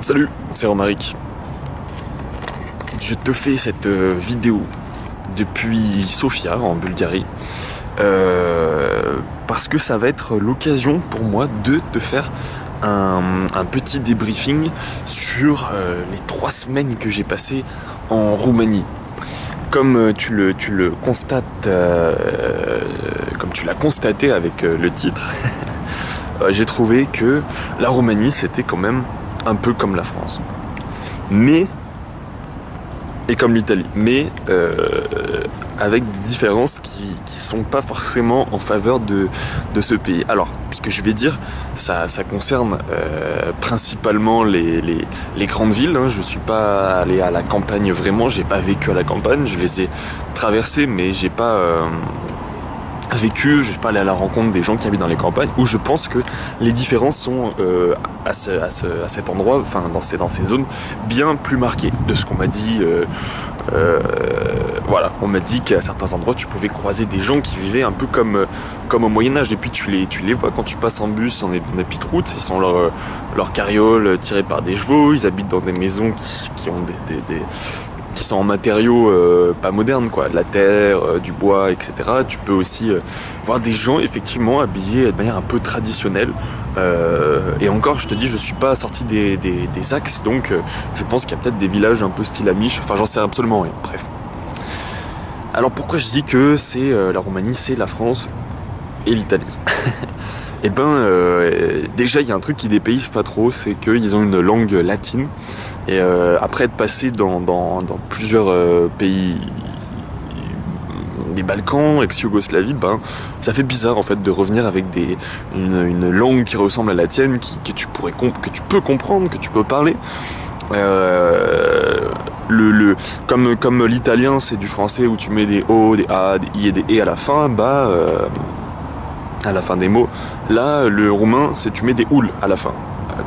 Salut, c'est Romaric. Je te fais cette vidéo depuis Sofia en Bulgarie parce que ça va être l'occasion pour moi de te faire un petit débriefing sur les 3 semaines que j'ai passées en Roumanie. Comme tu le constates, comme tu l'as constaté avec le titre, j'ai trouvé que la Roumanie c'était quand même un peu comme la France, et comme l'Italie, mais avec des différences qui sont pas forcément en faveur de ce pays. Alors, ce que je vais dire, ça concerne principalement les grandes villes, hein. Je suis pas allé à la campagne vraiment, j'ai pas vécu à la campagne, je les ai traversées, mais j'ai pas vécu, je suis pas allé à la rencontre des gens qui habitent dans les campagnes, où je pense que les différences sont à cet endroit, enfin dans ces zones, bien plus marquées. De ce qu'on m'a dit, voilà, on m'a dit qu'à certains endroits tu pouvais croiser des gens qui vivaient un peu comme au Moyen-Âge, et puis tu les vois quand tu passes en bus, en petite route, ils sont leur carriole tirée par des chevaux, ils habitent dans des maisons qui ont qui sont en matériaux pas modernes, quoi, de la terre, du bois, etc. Tu peux aussi voir des gens effectivement habillés de manière un peu traditionnelle. Et encore, je te dis, je suis pas sorti des axes, donc je pense qu'il y a peut-être des villages un peu style Amish, enfin j'en sais absolument rien, bref. Alors pourquoi je dis que c'est la Roumanie, c'est la France et l'Italie? Et déjà il y a un truc qui dépayse pas trop, c'est qu'ils ont une langue latine, et après être passé dans plusieurs pays des Balkans, ex-Yougoslavie, ça fait bizarre en fait de revenir avec une langue qui ressemble à la tienne, que tu peux comprendre, que tu peux parler. Comme l'italien c'est du français où tu mets des O, des A, des I et des E à la fin, à la fin des mots. Là, le roumain, c'est tu mets des oul à la fin,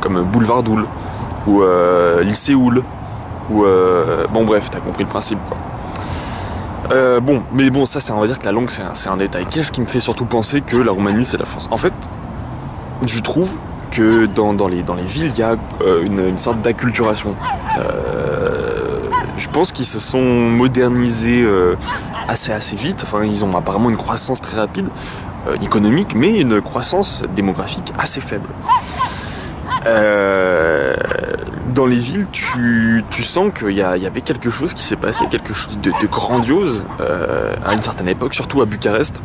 comme boulevard d'Oul, ou lycée Oul, ou bon bref, t'as compris le principe, quoi. Mais bon, ça, on va dire que la langue, c'est un détail. Qu'est-ce qui me fait surtout penser que la Roumanie, c'est la France? En fait, je trouve que dans les villes, il y a une sorte d'acculturation. Je pense qu'ils se sont modernisés assez vite. Enfin, ils ont apparemment une croissance très rapide, économique, mais une croissance démographique assez faible. Dans les villes, tu sens qu'il y avait quelque chose qui s'est passé, quelque chose de grandiose à une certaine époque, surtout à Bucarest.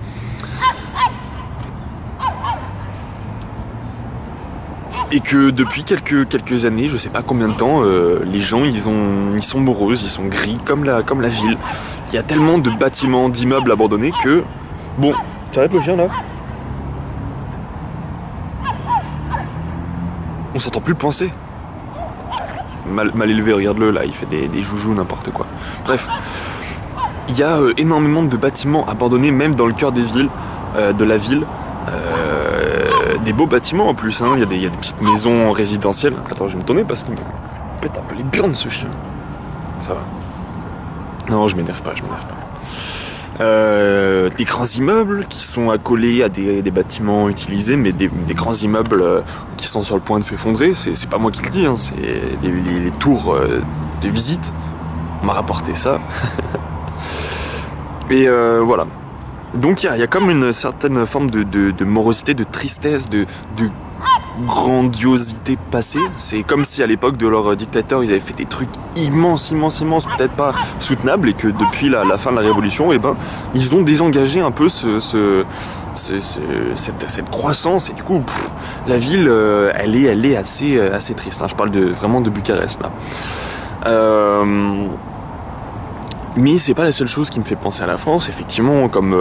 Et que depuis quelques années, je sais pas combien de temps, les gens ils sont moroses, ils sont gris comme la ville. Il y a tellement de bâtiments, d'immeubles abandonnés que bon, t'arrêtes le chien là? On s'entend plus penser. Mal élevé, regarde-le là, il fait des joujoux, n'importe quoi. Bref, il y a énormément de bâtiments abandonnés, même dans le cœur des villes, de la ville. Des beaux bâtiments en plus, hein. Il y a des petites maisons résidentielles. Attends, je vais me tourner parce qu'il me pète un peu les burnes ce chien. Ça va. Non, je m'énerve pas. Des grands immeubles qui sont accolés à des bâtiments utilisés, mais des grands immeubles qui sont sur le point de s'effondrer. C'est pas moi qui le dis, hein, c'est les tours de visite. On m'a rapporté ça. Et voilà. Donc il y a comme une certaine forme de morosité, de tristesse, de grandiosité passée. C'est comme si à l'époque de leur dictateur ils avaient fait des trucs immenses, peut-être pas soutenables, et que depuis la fin de la révolution, ils ont désengagé un peu cette croissance, et du coup la ville elle est assez triste, hein. Je parle vraiment de Bucarest là. Mais c'est pas la seule chose qui me fait penser à la France. Effectivement, comme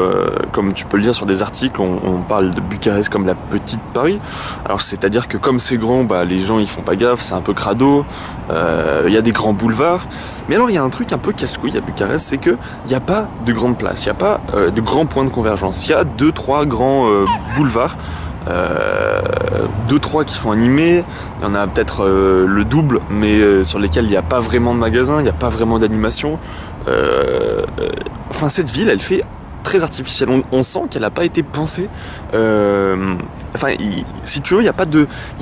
tu peux le lire sur des articles, on parle de Bucarest comme la petite Paris. Alors c'est-à-dire que comme c'est grand, les gens ils font pas gaffe, c'est un peu crado. Il y a des grands boulevards. Mais alors il y a un truc un peu casse-couille à Bucarest, c'est que il y a pas de grandes places, il y a pas de grands points de convergence. Il y a 2-3 grands boulevards. 2-3 qui sont animés, il y en a peut-être le double, mais sur lesquels il n'y a pas vraiment de magasins, il n'y a pas vraiment d'animation. Enfin, cette ville, elle fait très artificielle. On sent qu'elle n'a pas été pensée. Enfin, si tu veux, il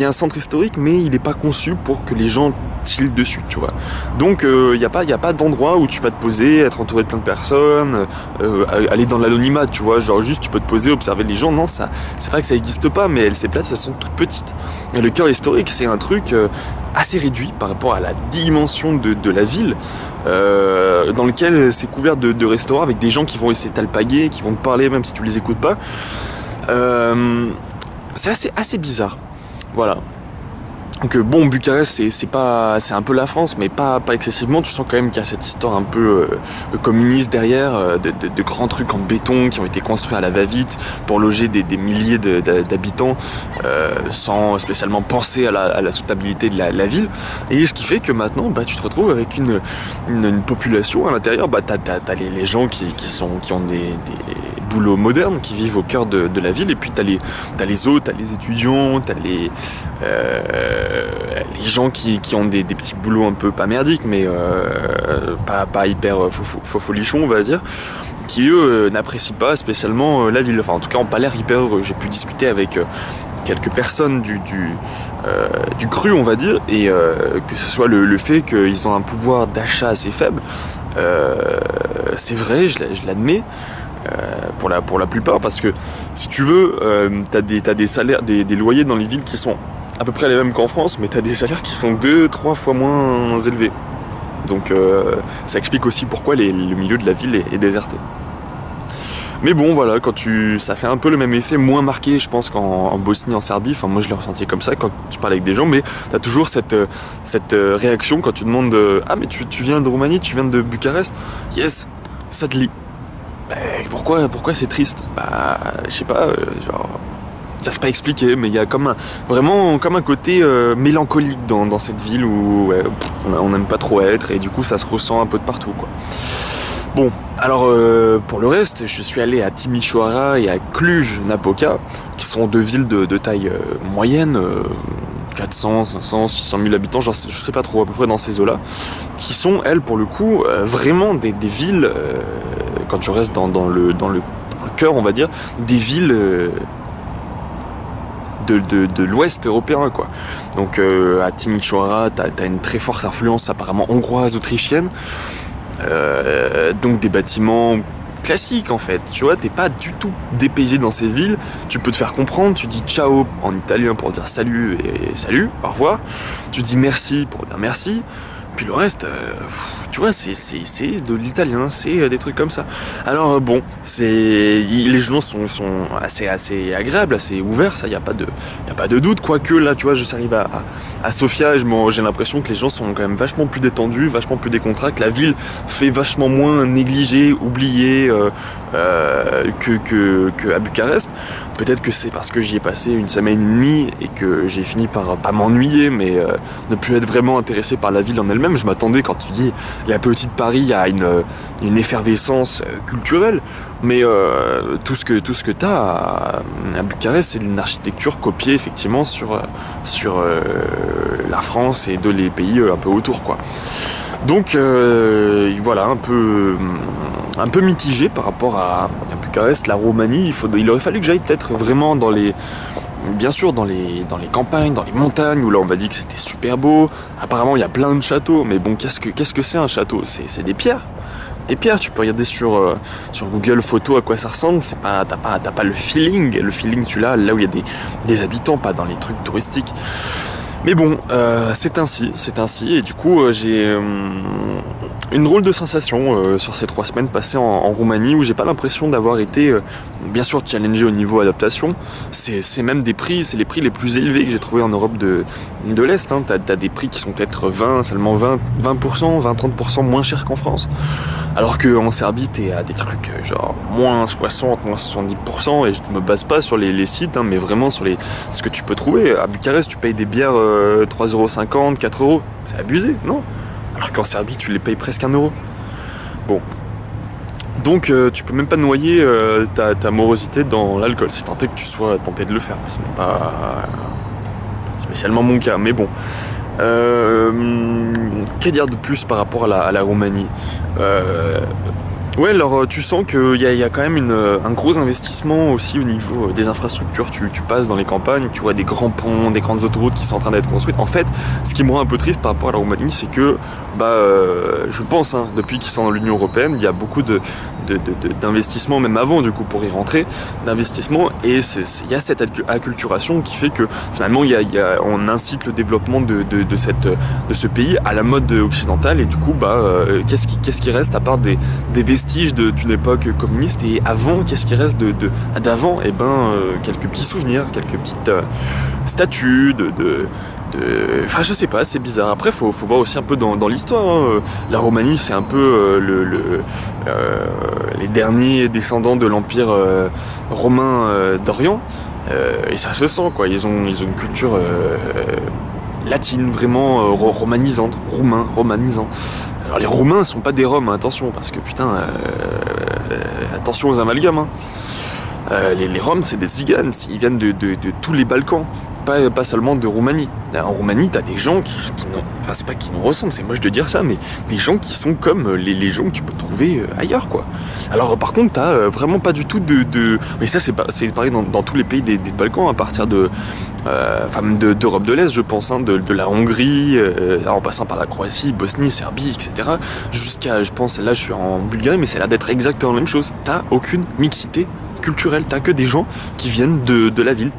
y a un centre historique, mais il n'est pas conçu pour que les gens chillent dessus, tu vois. Donc, il n'y a pas d'endroit où tu vas te poser, être entouré de plein de personnes, aller dans l'anonymat, tu vois. Genre juste, tu peux te poser, observer les gens. Non, ça, c'est vrai que ça n'existe pas, mais ces places, elles sont toutes petites. Et le cœur historique, c'est un truc assez réduit par rapport à la dimension de la ville, dans lequel c'est couvert de restaurants avec des gens qui vont essayer de t'alpaguer, qui vont te parler même si tu les écoutes pas. C'est assez bizarre. Voilà. Donc bon, Bucarest, c'est un peu la France, mais pas excessivement. Tu sens quand même qu'il y a cette histoire un peu communiste derrière, de grands trucs en béton qui ont été construits à la va-vite pour loger des milliers d'habitants, sans spécialement penser à la soutenabilité de la ville. Et ce qui fait que maintenant, bah, tu te retrouves avec une population à l'intérieur. Bah, t'as les gens qui ont des boulots modernes, qui vivent au cœur de la ville, et puis t'as les autres, t'as les étudiants, t'as les gens qui ont des petits boulots un peu pas merdiques, mais pas hyper folichons, on va dire, qui eux n'apprécient pas spécialement la ville. Enfin, en tout cas, ont pas l'air hyper heureux. J'ai pu discuter avec quelques personnes du cru, on va dire, et que ce soit le fait qu'ils ont un pouvoir d'achat assez faible, c'est vrai, je l'admets. Pour la plupart, parce que si tu veux, t'as des salaires, des loyers dans les villes qui sont à peu près les mêmes qu'en France, mais t'as des salaires qui sont 2-3 fois moins élevés. Donc ça explique aussi pourquoi le milieu de la ville est déserté. Mais bon, voilà, ça fait un peu le même effet, moins marqué, je pense, qu'en Bosnie, en Serbie. Enfin, moi, je l'ai ressenti comme ça quand tu parles avec des gens, mais t'as toujours cette réaction quand tu demandes ah, mais tu viens de Roumanie, tu viens de Bucarest? Yes, ça te lie. Pourquoi c'est triste? Bah, je sais pas, genre, j'arrive pas à expliquer, mais il y a vraiment comme un côté mélancolique dans cette ville où ouais, on n'aime pas trop être, et du coup ça se ressent un peu de partout, quoi. Bon, alors pour le reste, je suis allé à Timișoara et à Cluj-Napoca, qui sont deux villes de taille moyenne, 400, 500, 600 000 habitants, je sais pas trop, à peu près dans ces eaux-là, qui sont, elles, pour le coup, vraiment des villes, quand tu restes dans le cœur, on va dire, des villes de l'ouest européen, quoi. Donc à Timișoara, t'as une très forte influence apparemment hongroise, autrichienne, donc des bâtiments classique, en fait, tu vois, t'es pas du tout dépaysé dans ces villes, tu peux te faire comprendre, tu dis ciao en italien pour dire salut et salut, au revoir, tu dis merci pour dire merci, puis le reste, tu vois, c'est de l'italien, c'est des trucs comme ça. Alors bon, les gens sont assez agréables, assez ouverts, ça y a pas de doute, quoique là, tu vois, j'arrive à Sofia et j'ai l'impression que les gens sont quand même vachement plus détendus, vachement plus décontractés, que la ville fait vachement moins négligée, oubliée que à Bucarest. Peut-être que c'est parce que j'y ai passé une semaine et demie et que j'ai fini par pas m'ennuyer, mais ne plus être vraiment intéressé par la ville en elle-même. Je m'attendais, quand tu dis la petite Paris, il y a une effervescence culturelle, mais tout ce que t'as à Bucarest, c'est une architecture copiée effectivement sur la France et les pays un peu autour, quoi. Donc voilà, un peu mitigé par rapport à Bucarest, la Roumanie. Il aurait fallu que j'aille peut-être vraiment bien sûr dans les campagnes, dans les montagnes, où là on m'a dit que c'était super beau. Apparemment il y a plein de châteaux, mais bon, qu'est-ce que c'est un château? C'est des pierres. Des pierres, tu peux regarder sur Google Photos à quoi ça ressemble. T'as pas le feeling. Le feeling tu l'as là où il y a des habitants, pas dans les trucs touristiques. Mais bon, c'est ainsi, et du coup j'ai une drôle de sensation sur ces 3 semaines passées en Roumanie, où j'ai pas l'impression d'avoir été bien sûr challengé au niveau adaptation. C'est même c'est les prix les plus élevés que j'ai trouvé en Europe de l'Est, hein. T'as des prix qui sont peut-être seulement 20%, 20-30% moins chers qu'en France, alors qu'en Serbie t'es à des trucs genre moins 60, moins 70%, et je me base pas sur les sites, hein, mais vraiment sur ce que tu peux trouver. À Bucarest tu payes des bières 3,50€, 4€, c'est abusé, non? Alors qu'en Serbie tu les payes presque 1€. Bon, donc tu peux même pas noyer ta morosité dans l'alcool, si tant est que tu sois tenté de le faire, mais ce n'est pas spécialement mon cas. Mais bon, qu'à dire de plus par rapport à la Roumanie? Ouais, alors tu sens qu'il y a quand même un gros investissement aussi au niveau des infrastructures. Tu passes dans les campagnes, tu vois des grands ponts, des grandes autoroutes qui sont en train d'être construites. En fait, ce qui me rend un peu triste par rapport à la Roumanie, c'est que, je pense, hein, depuis qu'ils sont dans l'Union Européenne, il y a beaucoup d'investissements, même avant du coup pour y rentrer, d'investissements, et il y a cette acculturation qui fait que finalement on incite le développement de ce pays à la mode occidentale, et du coup qu'est-ce qui reste à part des vestiges d'une époque communiste, et avant, qu'est-ce qui reste d'avant? Et quelques petits souvenirs, quelques petites statues enfin je sais pas, c'est bizarre. Après faut voir aussi un peu dans l'histoire, hein. La Roumanie c'est un peu les derniers descendants de l'empire romain d'Orient, et ça se sent quoi, ils ont une culture latine, vraiment romanisante, romanisant. Alors les Roumains sont pas des Roms, hein, attention, parce que putain, attention aux amalgames, hein. Les Roms c'est des Tziganes, ils viennent de tous les Balkans, pas seulement de Roumanie. En Roumanie t'as des gens qui n'ont, enfin c'est pas qui nous ressemblent, c'est moche de dire ça, mais des gens qui sont comme les gens que tu peux trouver ailleurs quoi. Alors par contre t'as vraiment pas du tout mais ça c'est pareil dans tous les pays des Balkans, à partir d'Europe de l'Est je pense, hein, de la Hongrie, en passant par la Croatie, Bosnie, Serbie, etc. Jusqu'à, je pense, là je suis en Bulgarie, mais c'est là d'être exactement la même chose. T'as aucune mixité culturelle, t'as que des gens qui viennent de la ville.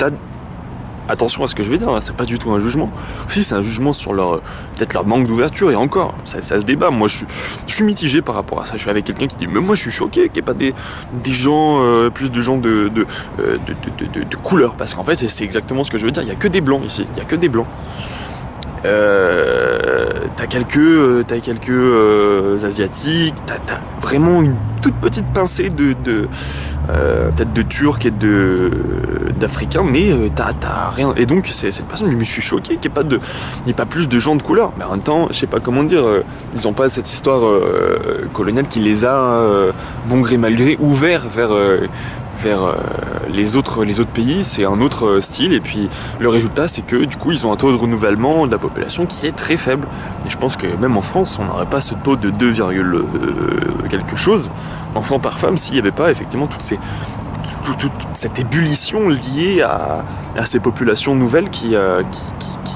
Attention à ce que je vais dire, hein, c'est pas du tout un jugement. Aussi, c'est un jugement sur peut-être leur manque d'ouverture, et encore, ça se débat. Moi, je suis mitigé par rapport à ça. Je suis avec quelqu'un qui dit, mais moi, je suis choqué qu'il n'y ait pas des gens, plus de gens de couleur, parce qu'en fait, c'est exactement ce que je veux dire. Il y a que des blancs ici, il y a que des blancs. T'as quelques asiatiques, t'as vraiment une toute petite pincée peut-être de Turcs et d'Africains, mais t'as rien. Et donc cette personne me dit, mais je suis choqué qu'il n'y ait pas plus de gens de couleur. Mais en même temps, je sais pas comment dire, ils ont pas cette histoire coloniale qui les a, bon gré mal gré, ouverts vers les autres pays. C'est un autre style, et puis le résultat c'est que du coup ils ont un taux de renouvellement de la population qui est très faible, et je pense que même en France on n'aurait pas ce taux de 2, quelque chose enfants par femme s'il n'y avait pas effectivement toute cette ébullition liée à ces populations nouvelles qui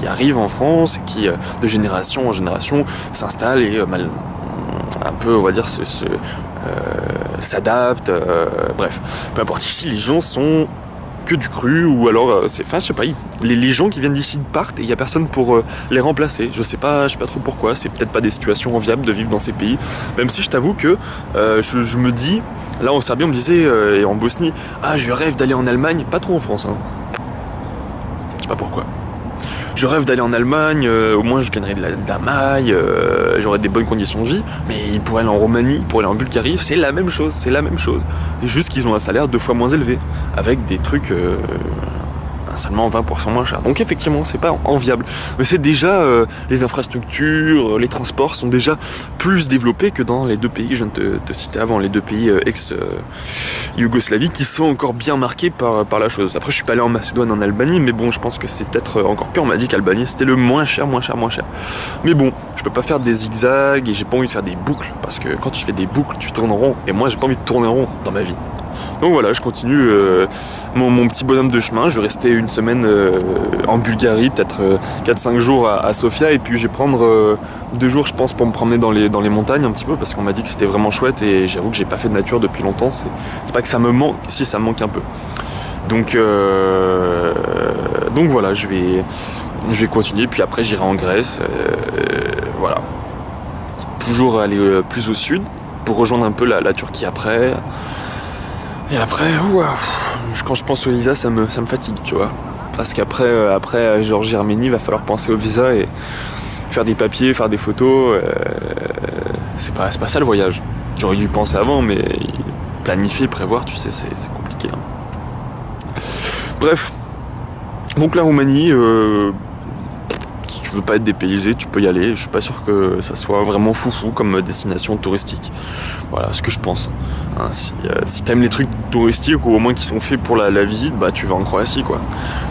arrivent en France, et qui de génération en génération s'installent et un peu, on va dire, s'adaptent, bref, peu importe. Ici les gens sont que du cru, ou alors je sais pas, les gens qui viennent d'ici partent et il y a personne pour les remplacer. Je sais pas trop pourquoi. C'est peut-être pas des situations enviables de vivre dans ces pays, même si je t'avoue que je me dis, là en Serbie on me disait, et en Bosnie, je rêve d'aller en Allemagne, pas trop en France, hein. Je sais pas pourquoi. Je rêve d'aller en Allemagne, au moins je gagnerais de la maille, j'aurais des bonnes conditions de vie, mais ils pourraient aller en Roumanie, ils pourraient aller en Bulgarie, c'est la même chose. C'est juste qu'ils ont un salaire 2 fois moins élevé, avec des trucs seulement 20% moins cher. Donc effectivement, c'est pas enviable. Mais c'est déjà, les infrastructures, les transports sont déjà plus développés que dans les deux pays que je viens de te citer avant, les deux pays ex-Yougoslavie, qui sont encore bien marqués par la chose. Après, je suis pas allé en Macédoine, en Albanie, mais bon, je pense que c'est peut-être encore pire. On m'a dit qu'Albanie, c'était le moins cher. Mais bon, je peux pas faire des zigzags, et j'ai pas envie de faire des boucles, parce que quand tu fais des boucles, tu tournes en rond, et moi, j'ai pas envie de tourner en rond dans ma vie. Donc voilà, je continue mon petit bonhomme de chemin. Je vais rester une semaine en Bulgarie, peut-être 4-5 jours à Sofia, et puis je vais prendre 2 jours, je pense, pour me promener dans les montagnes un petit peu, parce qu'on m'a dit que c'était vraiment chouette, et j'avoue que j'ai pas fait de nature depuis longtemps. C'est pas que ça me manque, si, ça me manque un peu. Donc voilà, je vais continuer, puis après j'irai en Grèce, voilà. Toujours aller plus au sud, pour rejoindre un peu la Turquie après. Et après, quand je pense au visa, ça me fatigue, tu vois. Parce qu'après Géorgie-Arménie, il va falloir penser au visa et faire des papiers, faire des photos. C'est pas ça le voyage. J'aurais dû y penser avant, mais planifier, prévoir, tu sais, c'est compliqué, hein. Bref. Donc la Roumanie, si tu veux pas être dépaysé, tu peux y aller. Je suis pas sûr que ça soit vraiment foufou comme destination touristique. Voilà ce que je pense. Hein, si t'aimes les trucs touristiques ou au moins qui sont faits pour la visite, bah tu vas en Croatie quoi.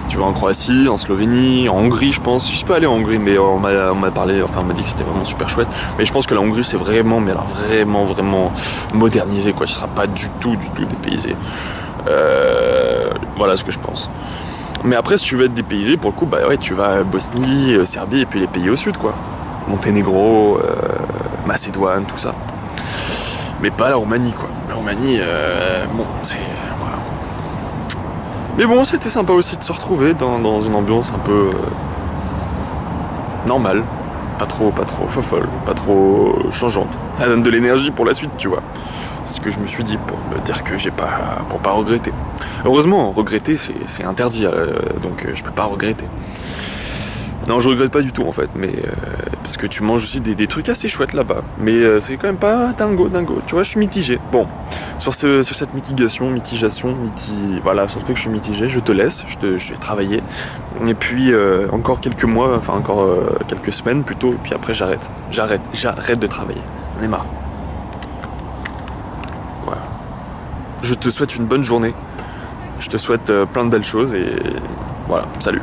Tu vas en Croatie, en Slovénie, en Hongrie je pense. Je suis pas allé en Hongrie mais on m'a parlé, enfin on m'a dit que c'était vraiment super chouette. Mais je pense que la Hongrie c'est vraiment, mais alors vraiment modernisé quoi. Tu seras pas du tout dépaysé. Voilà ce que je pense. Mais après, si tu veux être dépaysé, pour le coup, bah ouais, tu vas à Bosnie, Serbie et puis les pays au sud, quoi. Monténégro, Macédoine, tout ça. Mais pas la Roumanie, quoi. La Roumanie, bon, c'est... Voilà. Mais bon, c'était sympa aussi de se retrouver dans une ambiance un peu... normale. Pas trop fofolle, pas trop changeante. Ça donne de l'énergie pour la suite, tu vois. C'est ce que je me suis dit pour me dire que j'ai pas... pour pas regretter. Heureusement, regretter c'est interdit, donc je peux pas regretter. Non, je regrette pas du tout en fait, mais parce que tu manges aussi des trucs assez chouettes là-bas. Mais c'est quand même pas dingo. Tu vois, je suis mitigé. Bon, sur cette voilà, sur le fait que je suis mitigé, je te laisse, je vais travailler. Et puis encore quelques mois, enfin encore quelques semaines plutôt, et puis après j'arrête de travailler. On est marre. Voilà. Je te souhaite une bonne journée. Je te souhaite plein de belles choses et voilà, salut.